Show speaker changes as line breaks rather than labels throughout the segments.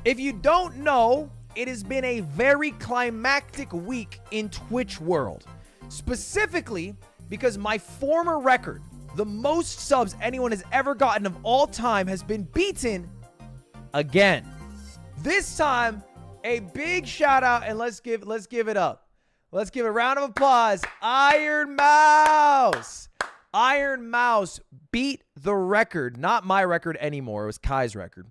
If you don't know, it has been a very climactic week in Twitch world. Specifically because my former record, the most subs anyone has ever gotten of all time, has been beaten again. This time, a big shout out, and let's give it up. Let's give a round of applause. IronMouse. IronMouse beat the record. Not my record anymore. It was Kai's record.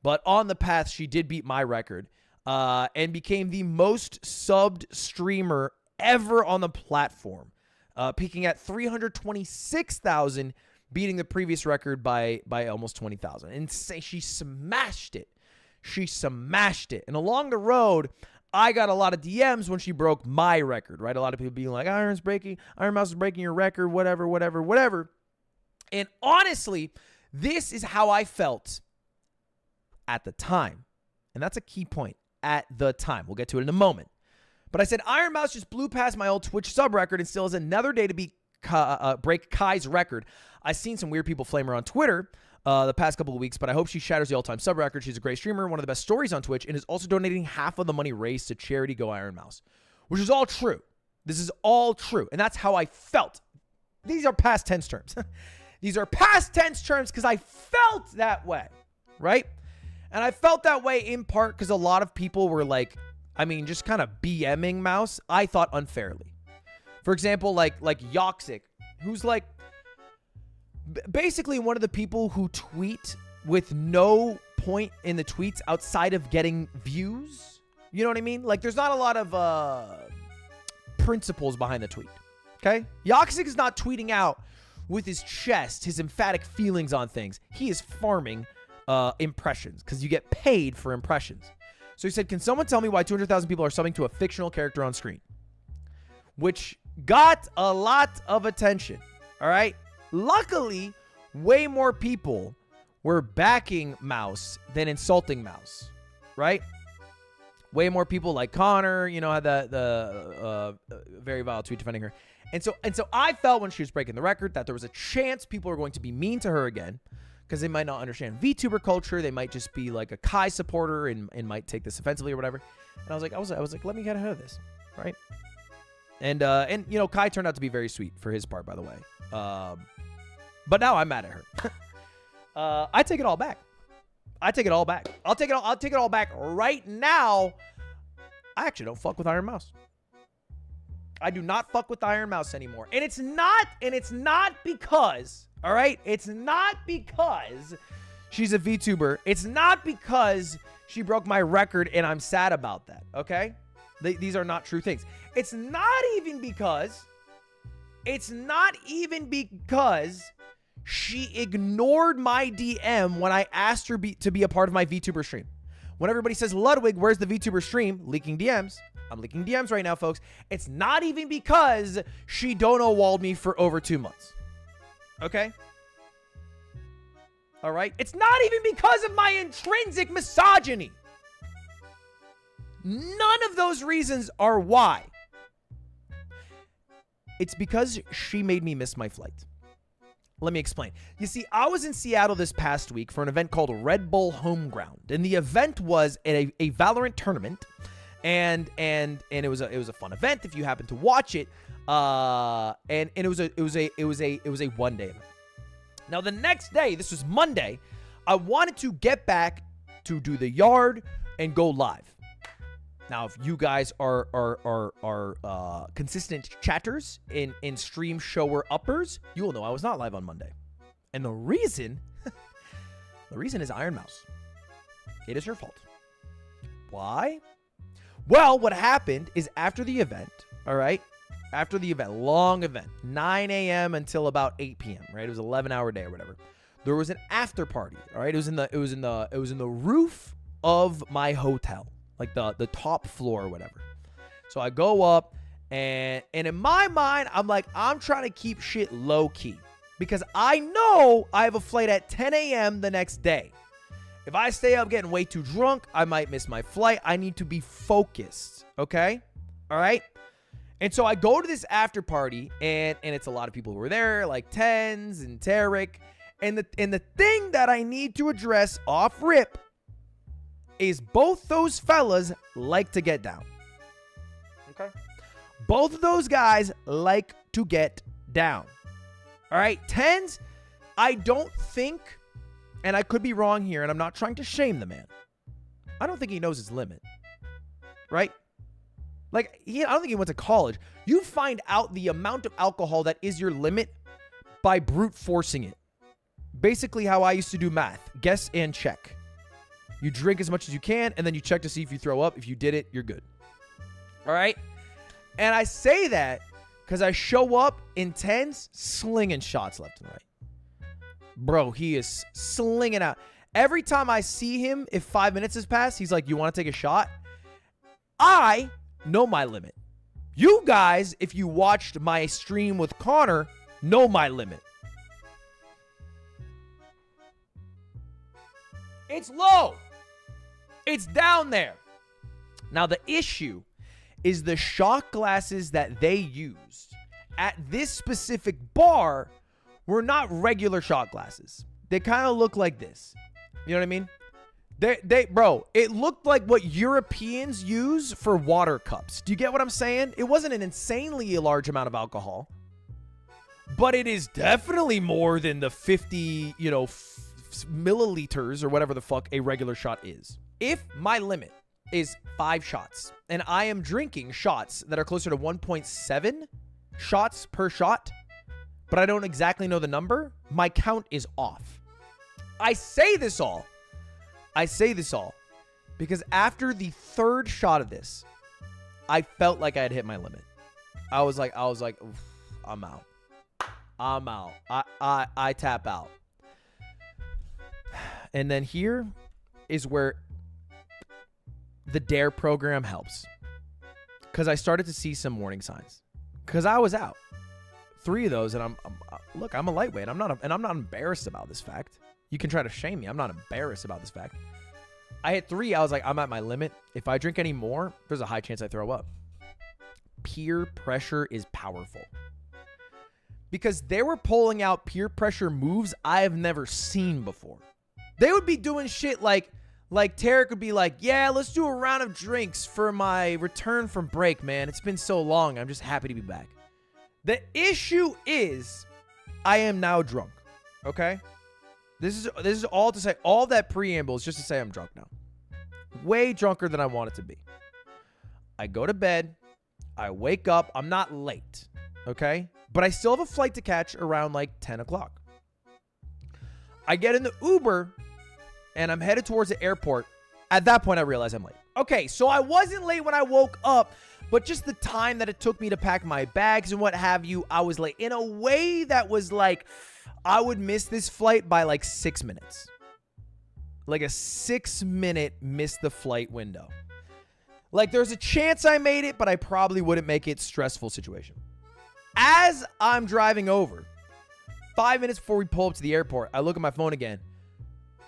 But on the path, she did beat my record and became the most subbed streamer ever on the platform, peaking at 326,000, beating the previous record by almost 20,000. And she smashed it. She smashed it. And along the road, I got a lot of DMs when she broke my record, right? A lot of people being like, IronMouse is breaking your record, whatever. And honestly, this is how I felt at the time. And that's a key point, at the time. We'll get to it in a moment. But I said, IronMouse just blew past my old Twitch sub record and still has another day to break Kai's record. I've seen some weird people flame her on Twitter the past couple of weeks, but I hope she shatters the all-time sub record. She's a great streamer, one of the best stories on Twitch, and is also donating half of the money raised to charity Go IronMouse, which is all true. This is all true, and that's how I felt. These are past tense terms. These are past tense terms because I felt that way, right? And I felt that way in part because a lot of people were like, just kind of BMing Mouse, I thought unfairly. For example, like Yoxic, who's like basically one of the people who tweet with no point in the tweets outside of getting views. You know what I mean? Like, there's not a lot of principles behind the tweet, okay? Yoxic is not tweeting out with his chest, his emphatic feelings on things. He is farming impressions because you get paid for impressions. So he said, can someone tell me why 200,000 people are subbing to a fictional character on screen? Which got a lot of attention, all right? Luckily, way more people were backing Mouse than insulting Mouse, right? Way more people like Connor, had the very vile tweet defending her. And so I felt when she was breaking the record that there was a chance people were going to be mean to her again, because they might not understand VTuber culture. They might just be like a Kai supporter and might take this offensively or whatever. And I was like, let me get ahead of this, right? And Kai turned out to be very sweet for his part, by the way. But now I'm mad at her. I take it all back. I'll take it all back right now. I actually don't fuck with IronMouse. I do not fuck with IronMouse anymore. And it's not because, all right? It's not because she's a VTuber. It's not because she broke my record and I'm sad about that, okay? These are not true things. It's not even because she ignored my DM when I asked her to be a part of my VTuber stream. When everybody says, Ludwig, where's the VTuber stream? Leaking DMs. I'm leaking DMs right now, folks. It's not even because she dono-walled me for over 2 months. Okay? All right? It's not even because of my intrinsic misogyny. None of those reasons are why. It's because she made me miss my flight. Let me explain. You see, I was in Seattle this past week for an event called Red Bull Homeground, and the event was a Valorant tournament, and it was a fun event if you happen to watch it. And it was a 1 day event. Now the next day, this was Monday, I wanted to get back to do the yard and go live. Now, if you guys are consistent chatters in stream shower uppers, you will know I was not live on Monday. And the reason is IronMouse. It is her fault. Why? Well, what happened is after the event, all right? After the event, long event, 9 a.m. until about 8 p.m., right? It was an 11-hour day or whatever. There was an after party, all right? It was in the roof of my hotel. Like the top floor or whatever. So I go up and in my mind, I'm trying to keep shit low key because I know I have a flight at 10 a.m. the next day. If I stay up getting way too drunk, I might miss my flight. I need to be focused. Okay. All right. And so I go to this after party and it's a lot of people who were there, like Tens and Tarek. And the thing that I need to address off rip is both those fellas like to get down. Okay? Both of those guys like to get down. All right? 10s, I don't think, and I could be wrong here, and I'm not trying to shame the man. I don't think he knows his limit. Right? Like, I don't think he went to college. You find out the amount of alcohol that is your limit by brute forcing it. Basically how I used to do math. Guess and check. You drink as much as you can, and then you check to see if you throw up. If you did it, you're good. All right? And I say that because I show up in 10s, slinging shots left and right. Bro, he is slinging out. Every time I see him, if 5 minutes has passed, he's like, you want to take a shot? I know my limit. You guys, if you watched my stream with Connor, know my limit. It's low. It's down there. Now, the issue is the shot glasses that they used at this specific bar were not regular shot glasses. They kind of look like this. You know what I mean? Bro, it looked like what Europeans use for water cups. Do you get what I'm saying? It wasn't an insanely large amount of alcohol, but it is definitely more than the 50, milliliters or whatever the fuck a regular shot is. If my limit is 5 shots and I am drinking shots that are closer to 1.7 shots per shot, but I don't exactly know the number, my count is off. I say this all because after the 3rd shot of this, I felt like I had hit my limit. I was like, oof, I'm out. I tap out. And then here is where the DARE program helps. Because I started to see some warning signs. Because I was out. 3 of those, and I'm a lightweight. I'm not embarrassed about this fact. You can try to shame me. I'm not embarrassed about this fact. I hit 3. I was like, I'm at my limit. If I drink any more, there's a high chance I throw up. Peer pressure is powerful. Because they were pulling out peer pressure moves I have never seen before. They would be doing shit like Tarek would be like, yeah, let's do a round of drinks for my return from break, man. It's been so long. I'm just happy to be back. The issue is I am now drunk. Okay? This is all to say, all that preamble is just to say I'm drunk now. Way drunker than I want it to be. I go to bed. I wake up. I'm not late. Okay? But I still have a flight to catch around like 10 o'clock. I get in the Uber and I'm headed towards the airport. At that point, I realize I'm late. Okay, so I wasn't late when I woke up, but just the time that it took me to pack my bags and what have you, I was late in a way that was like, I would miss this flight by like 6 minutes. Like a 6-minute miss the flight window. Like there's a chance I made it, but I probably wouldn't make it. Stressful situation. As I'm driving over, 5 minutes before we pull up to the airport, I look at my phone again.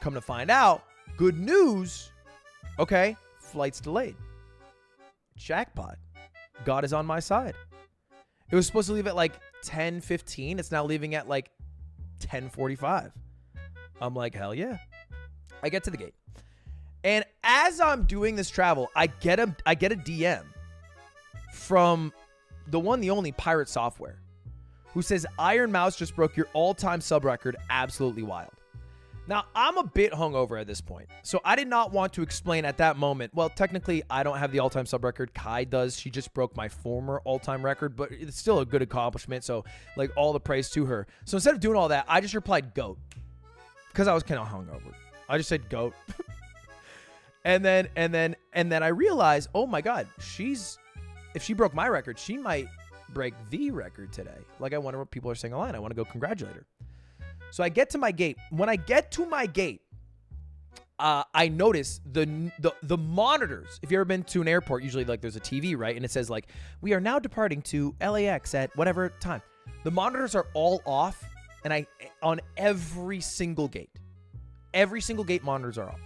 Come to find out, good news. Okay, flight's delayed. Jackpot. God is on my side. It was supposed to leave at like 10:15. It's now leaving at like 10:45. I'm like, hell yeah. I get to the gate. And as I'm doing this travel, I get a DM from the one, the only Pirate Software, who says, IronMouse just broke your all-time sub record. Absolutely wild. Now, I'm a bit hungover at this point, so I did not want to explain at that moment. Well, technically, I don't have the all-time sub record. Kai does. She just broke my former all-time record, but it's still a good accomplishment, so, like, all the praise to her. So instead of doing all that, I just replied, GOAT, because I was kind of hungover. I just said, GOAT. and then I realized, oh, my God, if she broke my record, she might break the record today. Like, I wonder what people are saying online. I want to go congratulate her. So I get to my gate. When I get to my gate, I notice the monitors. If you've ever been to an airport, usually like there's a TV, right? And it says like, we are now departing to LAX at whatever time. The monitors are all off, and on every single gate monitors are off.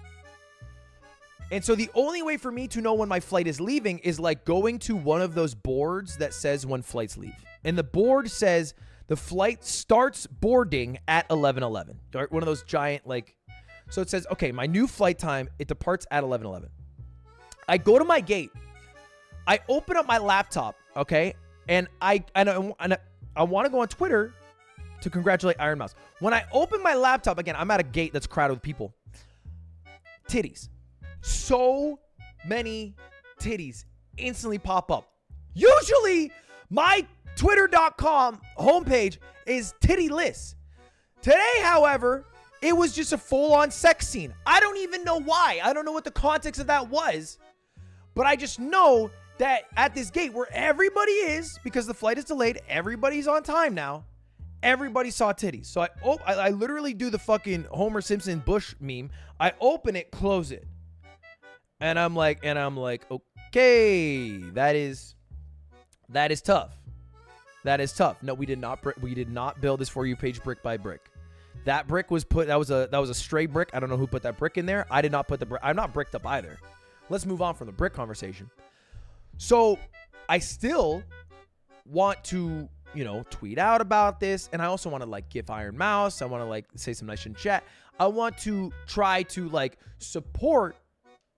And so the only way for me to know when my flight is leaving is like going to one of those boards that says when flights leave. And the board says the flight starts boarding at 11:11. One of those giant like So it says, okay, my new flight time, it departs at 11:11. I go to my gate. I open up my laptop, okay? And I want to go on Twitter to congratulate IronMouse. When I open my laptop, again, I'm at a gate that's crowded with people. Titties. So many titties instantly pop up. Usually, my Twitter.com homepage is tittyless. Today, however, it was just a full-on sex scene. I don't even know why. I don't know what the context of that was. But I just know that at this gate where everybody is, because the flight is delayed, everybody's on time now. Everybody saw titties. So I literally do the fucking Homer Simpson Bush meme. I open it, close it. And I'm like, okay, that is tough. That is tough. No, we did not build this For You page brick by brick. That brick was put, that was a stray brick. I don't know who put that brick in there. I did not put the brick. I'm not bricked up either. Let's move on from the brick conversation. So I still want to, tweet out about this. And I also want to give IronMouse. I want to say some nice shit in chat. I want to try to support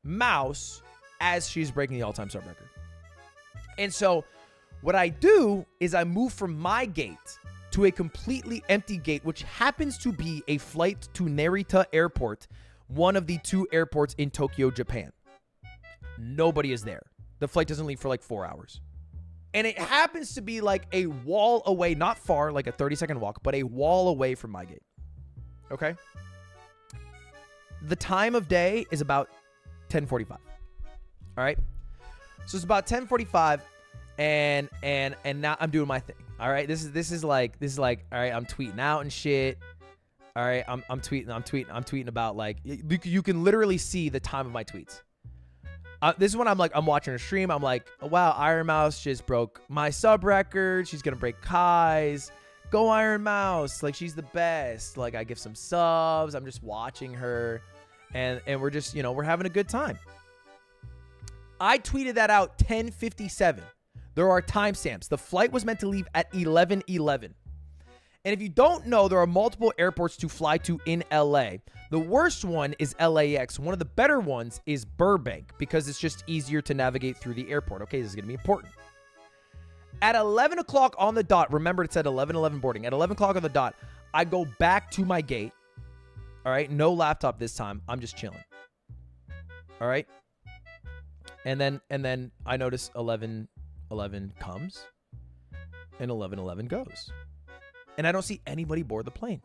Mouse as she's breaking the all-time sub record. And so what I do is I move from my gate to a completely empty gate, which happens to be a flight to Narita Airport, one of the 2 airports in Tokyo, Japan. Nobody is there. The flight doesn't leave for 4 hours. And it happens to be a wall away, not far, a 30-second walk, but a wall away from my gate. Okay? The time of day is about 10:45. All right? So it's about 10:45 and now I'm doing my thing. All right? This is like all right, I'm tweeting out and shit. All right, I'm tweeting about you can literally see the time of my tweets. This is when I'm watching a stream. I'm like, oh, wow, IronMouse just broke my sub record. She's going to break Kai's. Go IronMouse. She's the best. I give some subs. I'm just watching her. And we're just, we're having a good time. I tweeted that out 10:57. There are timestamps. The flight was meant to leave at 11:11. And if you don't know, there are multiple airports to fly to in LA. The worst one is LAX. One of the better ones is Burbank because it's just easier to navigate through the airport. Okay, this is going to be important. At 11 o'clock on the dot, remember it said 11:11 boarding. At 11 o'clock on the dot, I go back to my gate. All right, no laptop this time. I'm just chilling. All right. And then I notice 11:11 comes and 11:11 goes. And I don't see anybody board the plane.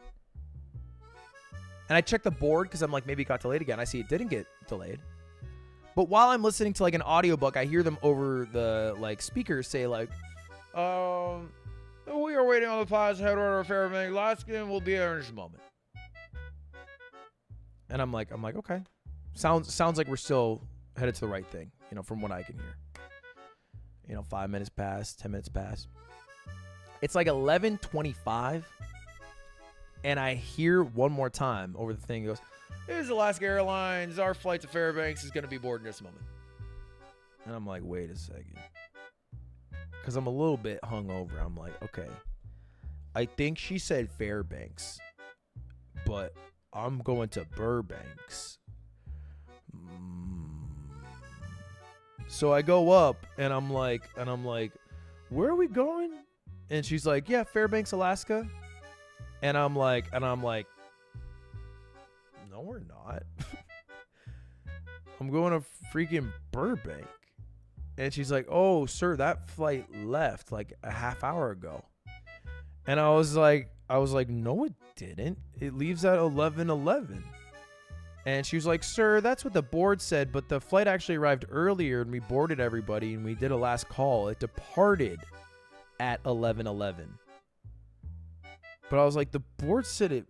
And I check the board because I'm maybe it got delayed again. I see it didn't get delayed. But while I'm listening to an audiobook, I hear them over the speakers say we are waiting on the pilot's head order Fairbanks, Alaska, and we'll be there in just a moment. And I'm like, okay. Sounds like we're still headed to the right thing, from what I can hear. 5 minutes pass, 10 minutes pass. It's 11:25. And I hear one more time over the thing. It goes, here's Alaska Airlines. Our flight to Fairbanks is going to be boarded in just a moment. And I'm like, wait a second. Because I'm a little bit hungover. I'm like, okay. I think she said Fairbanks. But I'm going to Burbanks. So I go up and I'm like, where are we going? And she's like, yeah, Fairbanks, Alaska. And I'm like, no, we're not. I'm going to freaking Burbank. And she's like, oh, sir, that flight left a half hour ago. And I was like, no, it didn't. It leaves at 11:11. And she was like, sir, that's what the board said, but the flight actually arrived earlier and we boarded everybody and we did a last call. It departed at 11:11. But I was like, the board said it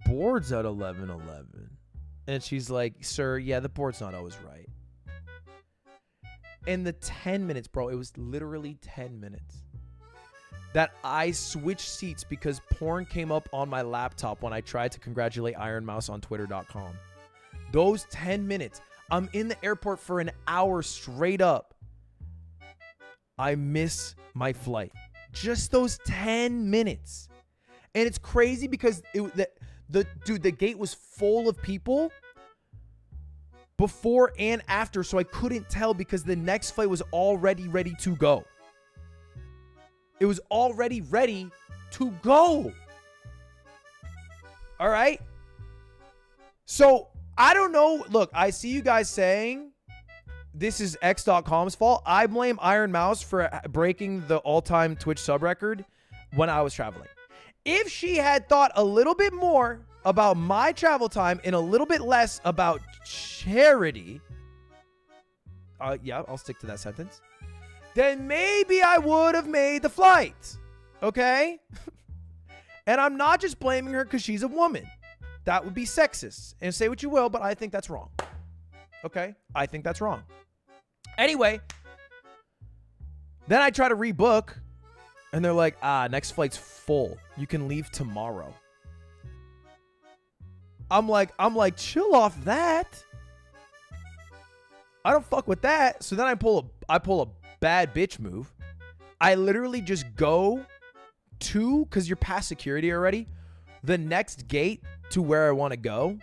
boards at 11:11. And she's like, sir, yeah, the board's not always right. And the 10 minutes, bro, it was literally 10 minutes that I switched seats because porn came up on my laptop when I tried to congratulate IronMouse on Twitter.com. Those 10 minutes, I'm in the airport for an hour straight up. I miss my flight. Just those 10 minutes. And it's crazy because The gate was full of people before and after, so I couldn't tell because the next flight was already ready to go. It was already ready to go. All right? So, I don't know. Look, I see you guys saying this is X.com's fault. I blame IronMouse for breaking the all-time Twitch sub record when I was traveling. If she had thought a little bit more about my travel time and a little bit less about charity, yeah, I'll stick to that sentence, then maybe I would have made the flight. Okay? And I'm not just blaming her because she's a woman. That would be sexist. And say what you will, but I think that's wrong. Okay? I think that's wrong. Anyway, then I try to rebook, and they're like, next flight's full. You can leave tomorrow. I'm like, chill off that. I don't fuck with that. So then I pull a bad bitch move. I literally just go to, because you're past security already, the next gate to where I want to go.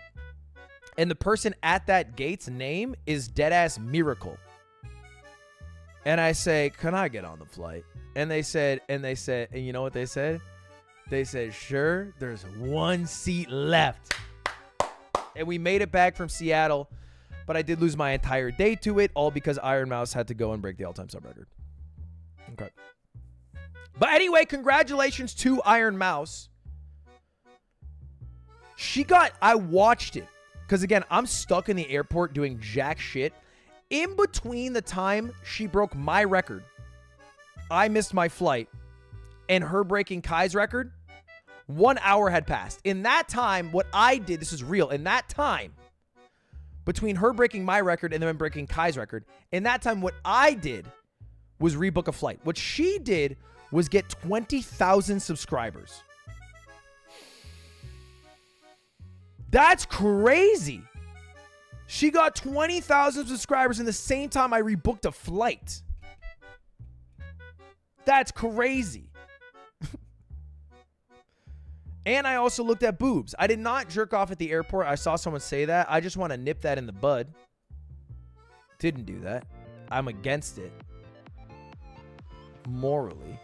And the person at that gate's name is Deadass Miracle. And I say, can I get on the flight? And they said, and you know what they said? They said, sure, there's one seat left. And we made it back from Seattle, but I did lose my entire day to it, all because IronMouse had to go and break the all-time sub record. Okay. But anyway, congratulations to IronMouse. I watched it. Because again, I'm stuck in the airport doing jack shit. In between the time she broke my record, I missed my flight, and her breaking Kai's record, 1 hour had passed. In that time, what I did, this is real, in that time, between her breaking my record and then breaking Kai's record, in that time, what I did was rebook a flight. What she did was get 20,000 subscribers. That's crazy. She got 20,000 subscribers in the same time I rebooked a flight. That's crazy. And I also looked at boobs. I did not jerk off at the airport. I saw someone say that. I just want to nip that in the bud. Didn't do that. I'm against it. Morally.